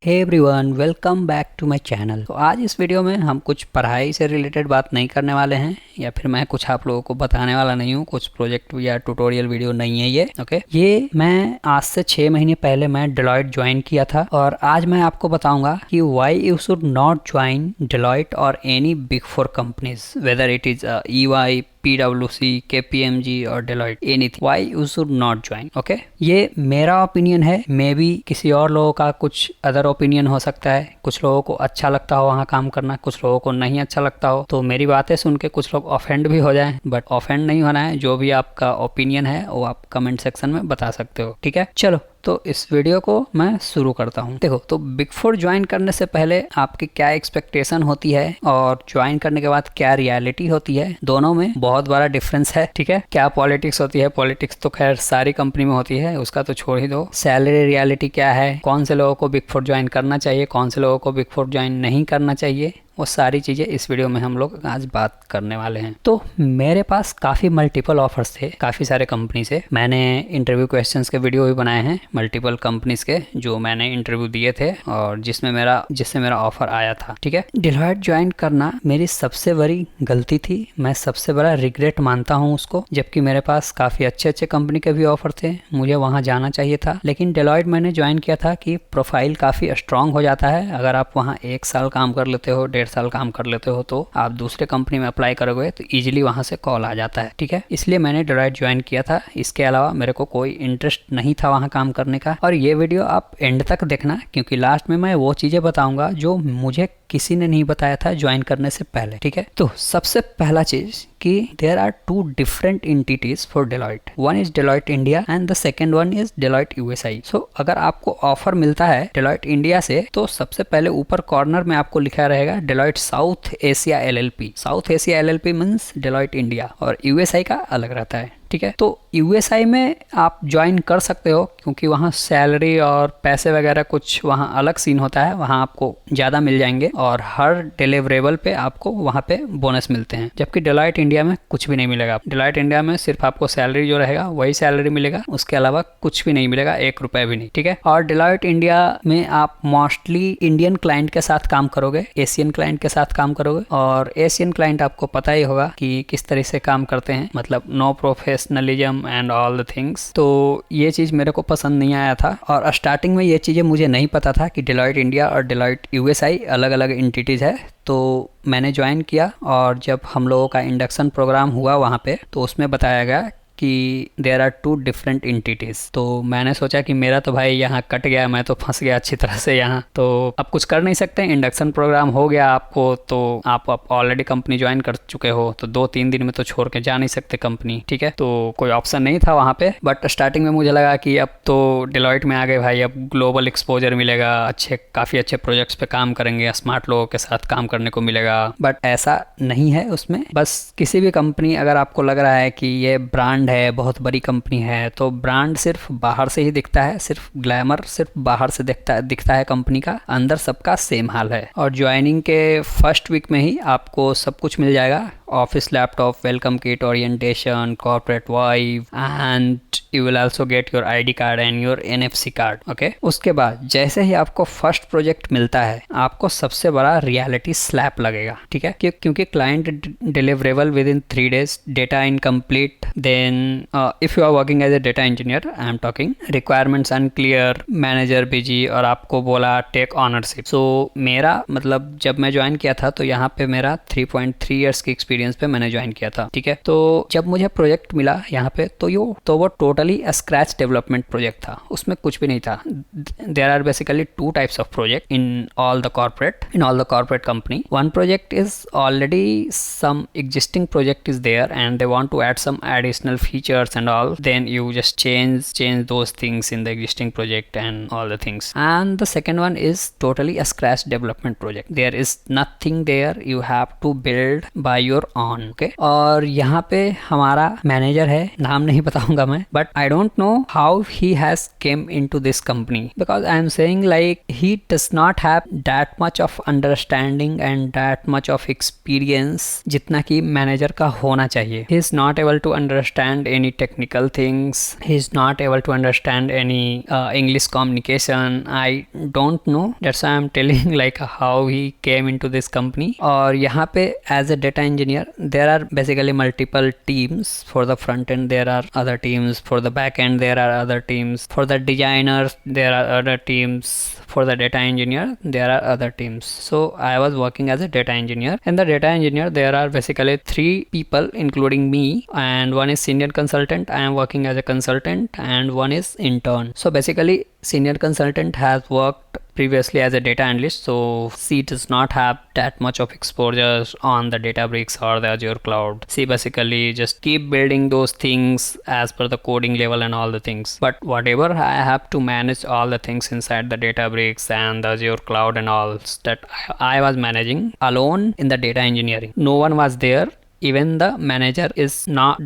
Hey everyone, welcome back to my channel. तो आज इस वीडियो में हम कुछ पढ़ाई से रिलेटेड बात नहीं करने वाले हैं, या फिर मैं कुछ आप लोगों को बताने वाला नहीं हूँ। कुछ प्रोजेक्ट या ट्यूटोरियल वीडियो नहीं है ये। ओके, ये मैं आज से 6 महीने पहले मैं डेलॉयट ज्वाइन किया था, और आज मैं आपको बताऊंगा कि why you should not join Deloitte और any big four companies, whether it is EY, PwC, KPMG और Deloitte, anything. Why you should not join? Okay? ये मेरा ओपिनियन है, मे बी किसी और लोगों का कुछ अदर ओपिनियन हो सकता है। कुछ लोगों को अच्छा लगता हो वहाँ काम करना, कुछ लोगों को नहीं अच्छा लगता हो। तो मेरी बातें सुन के कुछ लोग ऑफेंड भी हो जाएं, बट ऑफेंड नहीं होना है। जो भी आपका ओपिनियन है वो आप कमेंट सेक्शन में बता सकते हो, ठीक है। चलो, तो इस वीडियो को मैं शुरू करता हूँ। देखो, तो बिग फोर ज्वाइन करने से पहले आपकी क्या एक्सपेक्टेशन होती है और ज्वाइन करने के बाद क्या रियलिटी होती है, दोनों में बहुत बड़ा डिफरेंस है, ठीक है। क्या पॉलिटिक्स होती है, पॉलिटिक्स तो खैर सारी कंपनी में होती है, उसका तो छोड़ ही दो। सैलरी रियलिटी क्या है, कौन से लोगों को बिग फोर ज्वाइन करना चाहिए, कौन से लोगों को बिग फोर ज्वाइन नहीं करना चाहिए, वो सारी चीज़ें इस वीडियो में हम लोग आज बात करने वाले हैं। तो मेरे पास काफ़ी मल्टीपल ऑफर्स थे काफ़ी सारे कंपनी से। मैंने इंटरव्यू क्वेश्चंस के वीडियो भी बनाए हैं मल्टीपल कंपनीज के, जो मैंने इंटरव्यू दिए थे और जिससे मेरा ऑफर आया था, ठीक है। डेलॉयट ज्वाइन करना मेरी सबसे बड़ी गलती थी, मैं सबसे बड़ा रिग्रेट मानता हूँ उसको। जबकि मेरे पास काफ़ी अच्छे कंपनी के भी ऑफर थे, मुझे वहाँ जाना चाहिए था, लेकिन डेलॉयट मैंने ज्वाइन किया था कि प्रोफाइल काफ़ी स्ट्रांग हो जाता है। अगर आप वहाँ 1 साल काम कर लेते हो, 1.5 साल काम कर लेते हो, तो आप दूसरे कंपनी में अप्लाई करोगे तो इजीली वहां से कॉल आ जाता है, ठीक है। इसलिए मैंने डेलॉयट ज्वाइन किया था। इसके अलावा मेरे को कोई इंटरेस्ट नहीं था वहां काम करने का। और ये वीडियो आप एंड तक देखना, क्योंकि लास्ट में मैं वो चीजें बताऊंगा जो मुझे किसी ने नहीं बताया था ज्वाइन करने से पहले, ठीक है। तो सबसे पहला चीज कि there are 2 different entities for Deloitte. One is Deloitte India and the second one is Deloitte USI. So अगर आपको ऑफर मिलता है डेलॉयट इंडिया से, तो सबसे पहले ऊपर कॉर्नर में आपको लिखा रहेगा Deloitte south Asia LLP। South Asia LLP means Deloitte India, और यूएसआई का अलग रहता है, ठीक है। तो यूएसआई में आप ज्वाइन कर सकते हो, क्योंकि वहाँ सैलरी और पैसे वगैरह कुछ वहाँ अलग सीन होता है, वहाँ आपको ज़्यादा मिल जाएंगे और हर डिलीवरेबल पे आपको वहाँ पे बोनस मिलते हैं। जबकि डेलॉयट इंडिया में कुछ भी नहीं मिलेगा। डेलॉयट इंडिया में सिर्फ आपको सैलरी जो रहेगा वही सैलरी मिलेगा, उसके अलावा कुछ भी नहीं मिलेगा, 1 रुपये भी नहीं, ठीक है। और डेलॉयट इंडिया में आप मोस्टली इंडियन क्लाइंट के साथ काम करोगे, एशियन क्लाइंट के साथ काम करोगे, और एशियन क्लाइंट आपको पता ही होगा कि किस तरह से काम करते हैं, मतलब no professionalism and all the things. तो ये चीज़ मेरे को पसंद नहीं आया था, और स्टार्टिंग में ये चीज़ें मुझे नहीं पता था कि डेलॉयट इंडिया और डेलॉयट यूएसआई अलग अलग एंटिटीज़ है। तो मैंने ज्वाइन किया, और जब हम लोगों का इंडक्शन प्रोग्राम हुआ वहाँ पे, तो उसमें बताया गया कि देयर आर 2 डिफरेंट एंटिटीज। तो मैंने सोचा कि मेरा तो भाई यहाँ कट गया, मैं तो फंस गया अच्छी तरह से यहाँ। तो अब कुछ कर नहीं सकते, इंडक्शन प्रोग्राम हो गया आपको, तो आप ऑलरेडी कंपनी ज्वाइन कर चुके हो, तो 2-3 दिन में तो छोड़ के जा नहीं सकते कंपनी, ठीक है। तो कोई ऑप्शन नहीं था वहाँ पे। बट स्टार्टिंग में मुझे लगा कि अब तो डेलॉयट में आ गए भाई, अब ग्लोबल एक्सपोजर मिलेगा, काफ़ी अच्छे प्रोजेक्ट्स पे काम करेंगे, स्मार्ट लोगों के साथ काम करने को मिलेगा। बट ऐसा नहीं है उसमें। बस किसी भी कंपनी, अगर आपको लग रहा है कि ये ब्रांड है, बहुत बड़ी कंपनी है, तो ब्रांड सिर्फ बाहर से ही दिखता है, सिर्फ ग्लैमर सिर्फ बाहर से दिखता है कंपनी का, अंदर सबका सेम हाल है। और ज्वाइनिंग के फर्स्ट वीक में ही आपको सब कुछ मिल जाएगा, office laptop, welcome kit, orientation, corporate vibe, and you will also get your ID card and your NFC card, okay. उसके बाद जैसे ही आपको फर्स्ट प्रोजेक्ट मिलता है, आपको सबसे बड़ा रियलिटी स्लैप लगेगा, ठीक है। क्योंकि client deliverable within 3 days, data incomplete, then if you are working as a data engineer, I am talking, requirements unclear, manager busy, और आपको बोला टेक ऑनरशिप। सो मेरा मतलब जब मैं ज्वाइन किया था, तो यहाँ पे मेरा 3.3 ईयर्स की एक्सपीरियंस पे मैंने ज्वाइन किया था, ठीक है। तो जब मुझे प्रोजेक्ट मिला यहाँ पे, तो वो टोटली स्क्रैच डेवलपमेंट प्रोजेक्ट था, उसमें कुछ भी नहीं था। There are basically 2 types of project in all the corporate company. One project is already some existing project is there and they want to add some additional features and all, then you just change those things in the existing project and all the things. And the second one is totally a scratch development project. There is nothing there, you have to build by your on. Okay, और यहाँ पे हमारा manager है, नाम नहीं बताऊंगा मैं, but I don't know how he has came into this company, because I am saying like he does not have that much of understanding and that much of experience जितना कि मैनेजर का होना चाहिए। He is not able to understand any technical things, he is not able to understand any English communication. I don't know, that's I am telling like how he came into this company. और यहाँ पे as a data engineer there are basically multiple teams. For the front end there are other teams, for the back end there are other teams, for the designers there are other teams, for the data engineer there are other teams. So I was working as a data engineer. In the data engineer there are basically 3 people including me, and one is senior consultant, I am working as a consultant, and one is intern. So basically senior consultant has worked previously as a data analyst, so she does not have that much of exposure on the Databricks or the Azure cloud. She basically just keep building those things as per the coding level and all the things, but whatever I have to manage all the things inside the Databricks and the Azure cloud and all that I was managing alone in the data engineering. No one was there. Even the manager is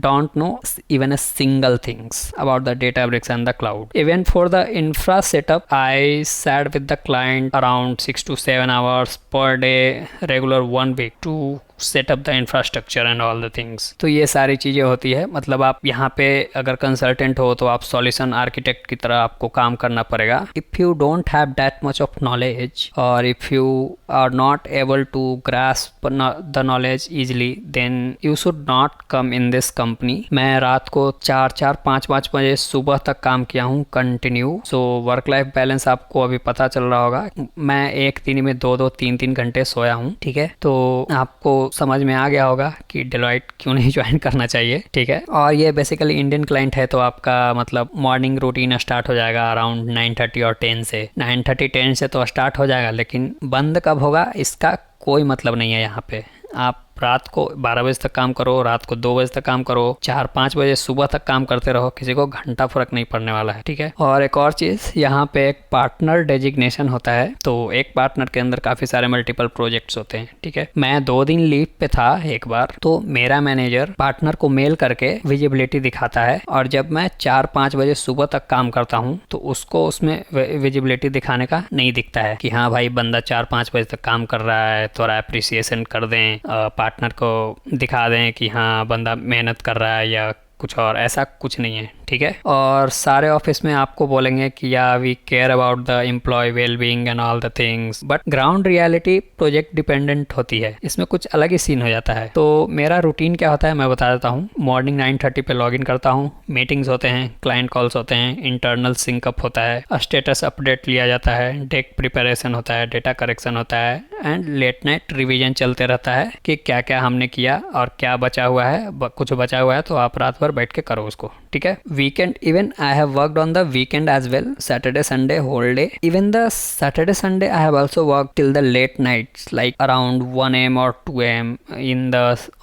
don't know even a single things about the Databricks and the cloud. Even for the infra setup, I sat with the client around 6 to 7 hours per day, regular 1 week, to set up the infrastructure and all the things. तो ये सारी चीज़ें होती है। मतलब आप यहाँ पे अगर कंसल्टेंट हो तो आप सॉल्यूशन आर्किटेक्ट की तरह आपको काम करना पड़ेगा। If you don't have that much of knowledge और if you are not able to grasp the knowledge easily, then you should not come in this company. मैं रात को 4-5 बजे सुबह तक काम किया हूँ continue. So work life balance आपको अभी पता चल रहा होगा। मैं एक दिन में 2-3 घंटे सोया हूँ, ठीक है। तो आपको समझ में आ गया होगा कि डेलॉयट क्यों नहीं ज्वाइन करना चाहिए, ठीक है। और ये बेसिकली इंडियन क्लाइंट है, तो आपका मतलब मॉर्निंग रूटीन स्टार्ट हो जाएगा अराउंड 9:30 और 10 से। 9:30-10 से तो स्टार्ट हो जाएगा, लेकिन बंद कब होगा इसका कोई मतलब नहीं है। यहाँ पे आप रात को 12 बजे तक काम करो, रात को 2 बजे तक काम करो, 4-5 बजे सुबह तक काम करते रहो, किसी को घंटा फर्क नहीं पड़ने वाला है, ठीक है। और एक और चीज़, यहाँ पे एक पार्टनर डेजिग्नेशन होता है। तो एक पार्टनर के अंदर काफ़ी सारे मल्टीपल प्रोजेक्ट्स होते हैं, ठीक है। मैं 2 दिन लीव पे था एक बार, तो मेरा मैनेजर पार्टनर को मेल करके विजिबिलिटी दिखाता है, और जब मैं 4-5 बजे सुबह तक काम करता हूँ तो उसको उसमें विजिबिलिटी दिखाने का नहीं दिखता है कि हाँ भाई बंदा 4-5 बजे तक काम कर रहा है, थोड़ा अप्रिसिएशन कर दें, पार्टनर को दिखा दें कि हाँ बंदा मेहनत कर रहा है या कुछ और। ऐसा कुछ नहीं है, ठीक है। और सारे ऑफिस में आपको बोलेंगे कि या we care about the employ wellbeing and all the things, but ground reality project dependent होती है, इसमें कुछ अलग ही सीन हो जाता है। तो मेरा रूटीन क्या होता है मैं बता देता हूँ। मॉर्निंग 9:30 पे लॉगिन करता हूँ, मीटिंग्स होते हैं, क्लाइंट कॉल्स होते हैं, इंटरनल सिंकअप होता है, स्टेटस अपडेट लिया जाता है, डेक प्रिपरेशन होता है, डेटा करेक्शन होता है, एंड लेट नाइट रिविजन चलते रहता है कि क्या क्या हमने किया और क्या बचा हुआ है। कुछ बचा हुआ है तो आप रात भर बैठ के करो उसको, ठीक है। Weekend, even I have worked on the weekend as well, Saturday Sunday whole day. Even the Saturday Sunday I have also work till the late nights, like around 1 AM और 2 AM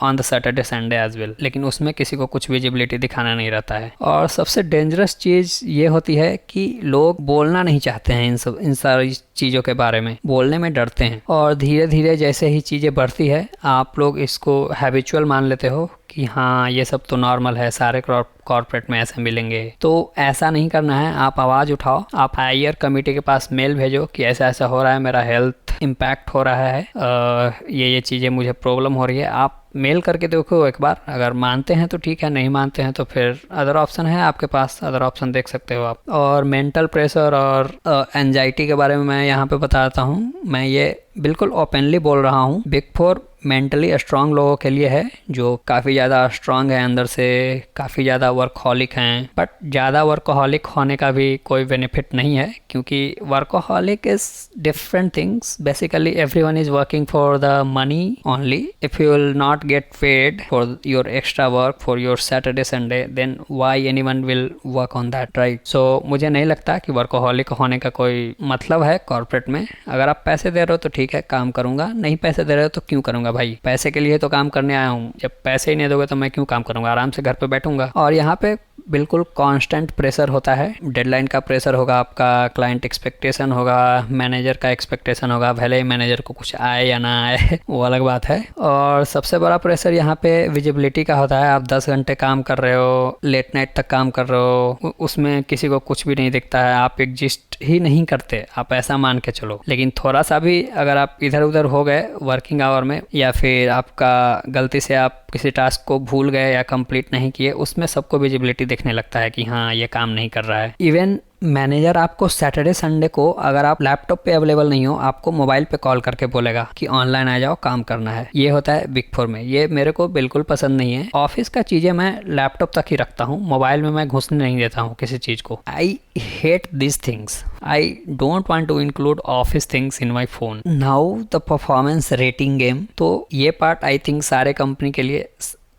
on the Saturday Sunday as well. लेकिन उसमें किसी को कुछ visibility दिखाना नहीं रहता है। और सबसे डेंजरस चीज ये होती है कि लोग बोलना नहीं चाहते हैं इन सारी चीज़ों के बारे में, बोलने में डरते हैं। और धीरे धीरे जैसे ही चीज़ें बढ़ती है आप लोग इसको हैबिचुअल मान लेते हो कि हाँ ये सब तो नॉर्मल है, सारे कॉर्पोरेट में ऐसे मिलेंगे। तो ऐसा नहीं करना है, आप आवाज़ उठाओ, आप हायर कमेटी के पास मेल भेजो कि ऐसा ऐसा हो रहा है, मेरा हेल्थ इम्पैक्ट हो रहा है, ये चीज़ें मुझे प्रॉब्लम हो रही है। आप मेल करके देखो एक बार, अगर मानते हैं तो ठीक है, नहीं मानते हैं तो फिर अदर ऑप्शन है आपके पास, अदर ऑप्शन देख सकते हो आप। और मेंटल प्रेशर और एंजाइटी के बारे में मैं यहाँ पे बताता हूँ। मैं ये बिल्कुल ओपनली बोल रहा हूँ। बिग 4 मेंटली स्ट्रांग लोगों के लिए है, जो काफ़ी ज़्यादा स्ट्रांग है अंदर से, काफ़ी ज़्यादा वर्कहॉलिक हैं। बट ज़्यादा वर्कहॉलिक होने का भी कोई बेनिफिट नहीं है, क्योंकि workaholic is different things. Basically everyone is working for the money only. If you will not get paid for your extra work for your Saturday Sunday, then why anyone will work on that, right? So मुझे नहीं लगता कि workaholic होने का कोई मतलब है corporate में। अगर आप पैसे दे रहे हो तो ठीक है, काम करूंगा, नहीं पैसे दे रहे हो तो क्यों करूंगा भाई? पैसे के लिए तो काम करने आया हूँ, जब पैसे ही नहीं दोगे तो मैं क्यों काम करूंगा, आराम से घर पे बैठूंगा। और यहाँ पे बिल्कुल कांस्टेंट प्रेशर होता है, डेडलाइन का प्रेशर होगा, आपका क्लाइंट एक्सपेक्टेशन होगा, मैनेजर का एक्सपेक्टेशन होगा, भले ही मैनेजर को कुछ आए या ना आए वो अलग बात है। और सबसे बड़ा प्रेशर यहाँ पे विजिबिलिटी का होता है। आप 10 घंटे काम कर रहे हो, लेट नाइट तक काम कर रहे हो, उसमें किसी को कुछ भी नहीं दिखता है, आप एग्जिस्ट ही नहीं करते, आप ऐसा मान के चलो। लेकिन थोड़ा सा भी अगर आप इधर उधर हो गए वर्किंग आवर में, या फिर आपका गलती से आप किसी टास्क को भूल गए या कंप्लीट नहीं किए, उसमें सबको विजिबिलिटी दिखने लगता है कि हाँ ये काम नहीं कर रहा है। इवन मैनेजर आपको सैटरडे संडे को अगर आप लैपटॉप पे अवेलेबल नहीं हो, आपको मोबाइल पे कॉल करके बोलेगा कि ऑनलाइन आ जाओ, काम करना है। ये होता है बिग फोर में। ये मेरे को बिल्कुल पसंद नहीं है। ऑफिस का चीज़ें मैं लैपटॉप तक ही रखता हूँ, मोबाइल में मैं घुसने नहीं देता हूँ किसी चीज़ को। I hate this things. I don't want to include office things in my phone. Now the performance rating game. तो ये पार्ट आई थिंक सारे कंपनी के लिए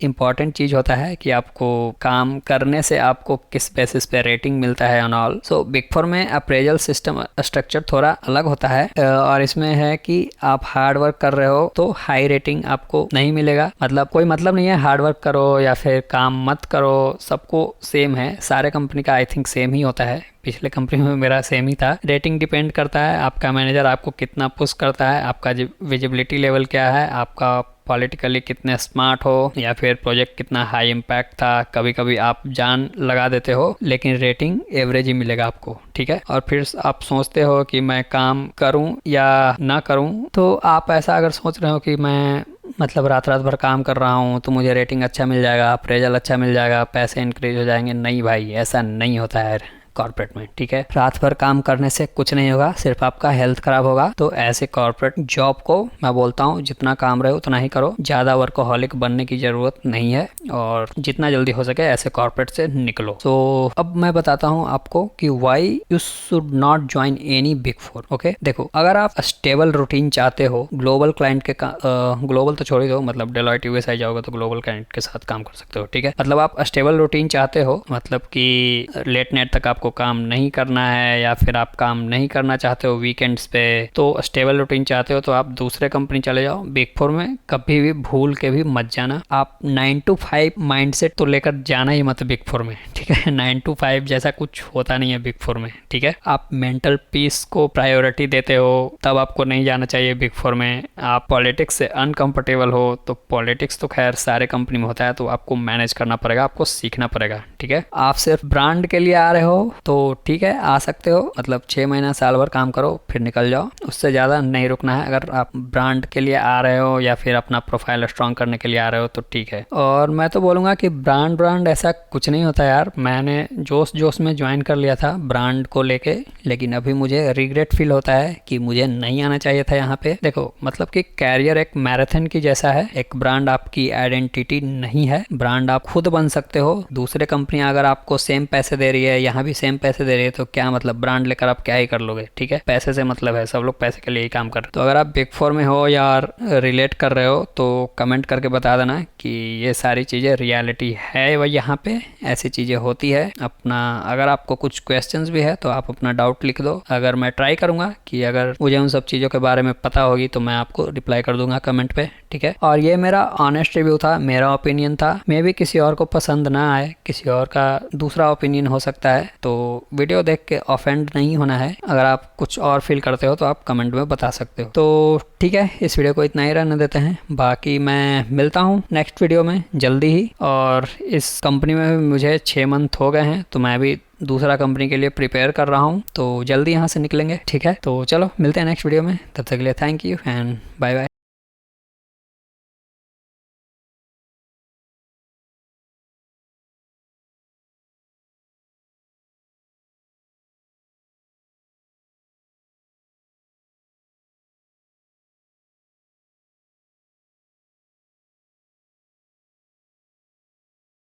इम्पॉर्टेंट चीज़ होता है कि आपको काम करने से आपको किस बेसिस पे रेटिंग मिलता है on all. So big four में अप्रेजल सिस्टम स्ट्रक्चर थोड़ा अलग होता है, और इसमें है कि आप हार्ड वर्क कर रहे हो तो हाई रेटिंग आपको नहीं मिलेगा। मतलब कोई मतलब नहीं है हार्ड वर्क करो या फिर काम मत करो, सबको सेम है। सारे कंपनी का आई थिंक सेम ही होता है। पिछले कंपनी में मेरा सेम ही था। रेटिंग डिपेंड करता है आपका मैनेजर आपको कितना पुश करता है, आपका विजिबिलिटी लेवल क्या है, आपका पॉलिटिकली कितने स्मार्ट हो, या फिर प्रोजेक्ट कितना हाई इम्पैक्ट था। कभी कभी आप जान लगा देते हो लेकिन रेटिंग एवरेज ही मिलेगा आपको, ठीक है। और फिर आप सोचते हो कि मैं काम करूं या ना करूं। तो आप ऐसा अगर सोच रहे हो कि मैं मतलब रात भर काम कर रहा हूँ तो मुझे रेटिंग अच्छा मिल जाएगा, अप्रेजल अच्छा मिल जाएगा, पैसे इंक्रीज हो जाएंगे, नहीं भाई, ऐसा नहीं होता है कॉर्पोरेट में, ठीक है। रात भर काम करने से कुछ नहीं होगा, सिर्फ आपका हेल्थ खराब होगा। तो ऐसे कॉर्पोरेट जॉब को मैं बोलता हूँ जितना काम रहे उतना ही करो, ज़्यादा वर्कोहॉलिक बनने की ज़रूरत नहीं है, और जितना जल्दी हो सके ऐसे कॉर्पोरेट से निकलो। तो अब मैं बताता हूँ आपको कि why you should not join any big four. Okay, देखो, अगर आप स्टेबल रूटीन चाहते हो, ग्लोबल क्लाइंट के ग्लोबल तो छोड़ ही दो, मतलब डेलॉयट यूएस जाओगे तो ग्लोबल क्लाइंट के साथ काम कर सकते हो, ठीक है। मतलब आप स्टेबल रूटीन चाहते हो, मतलब कि लेट नाइट तक आपको काम नहीं करना है, या फिर आप काम नहीं करना चाहते हो वीकेंड्स पे, तो स्टेबल रूटीन चाहते हो तो आप दूसरे कंपनी चले जाओ। बिग फोर में कभी भी भूल के भी मत जाना। आप 9 to 5 माइंडसेट तो लेकर जाना ही मत बिग फोर में, ठीक है। 9 to 5 जैसा कुछ होता नहीं है बिग फोर में, ठीक है। आप मेंटल पीस को प्रायोरिटी देते हो तब आपको नहीं जाना चाहिए बिग फोर में। आप पॉलिटिक्स से अनकंफर्टेबल हो तो पॉलिटिक्स तो खैर सारे कंपनी में होता है, तो आपको मैनेज करना पड़ेगा, आपको सीखना पड़ेगा, ठीक है। आप सिर्फ ब्रांड के लिए आ रहे हो तो ठीक है, आ सकते हो, मतलब 6 महीना साल भर काम करो फिर निकल जाओ, उससे ज़्यादा नहीं रुकना है। अगर आप ब्रांड के लिए आ रहे हो या फिर अपना प्रोफाइल स्ट्रॉन्ग करने के लिए आ रहे हो तो ठीक है। और मैं तो बोलूँगा कि ब्रांड ऐसा कुछ नहीं होता यार। मैंने जोश में ज्वाइन कर लिया था ब्रांड को लेके, लेकिन अभी मुझे रिग्रेट फील होता है कि मुझे नहीं आना चाहिए था यहाँ पे। देखो, मतलब कि कैरियर एक मैराथन की जैसा है, एक ब्रांड आपकी आइडेंटिटी नहीं है। ब्रांड आप खुद बन सकते हो। दूसरे कंपनी अगर आपको सेम पैसे दे रही है, यहाँ भी सेम पैसे दे रही है, तो क्या मतलब ब्रांड लेकर आप क्या ही कर लोगे, ठीक है। पैसे से मतलब है, सब लोग पैसे के लिए ही काम कर रहे हैं। तो अगर आप बिग फोर में हो या रिलेट कर रहे हो तो कमेंट करके बता देना कि ये सारी चीज़ें रियलिटी है, वह यहाँ पे ऐसी चीज़ें होती है। अपना अगर आपको कुछ क्वेश्चंस भी है तो आप अपना डाउट लिख दो। अगर मैं ट्राई करूँगा कि अगर मुझे उन सब चीज़ों के बारे में पता होगी तो मैं आपको रिप्लाई कर दूंगा कमेंट पे, ठीक है। और ये मेरा ऑनेस्ट रिव्यू था, मेरा ओपिनियन था। मे भी किसी और को पसंद ना आए, किसी और का दूसरा ओपिनियन हो सकता है, तो वीडियो देख के ऑफेंड नहीं होना है। अगर आप कुछ और फील करते हो तो आप कमेंट में बता सकते हो। तो ठीक है, इस वीडियो को इतना ही रहने देते हैं। बाकी मैं मिलता हूँ नेक्स्ट वीडियो में जल्दी ही। और इस कंपनी में मुझे 6 मंथ हो गए हैं, तो मैं भी दूसरा कंपनी के लिए प्रिपेयर कर रहा हूँ, तो जल्दी यहाँ से निकलेंगे, ठीक है। तो चलो मिलते हैं नेक्स्ट वीडियो में, तब तक के लिए thank you and bye bye.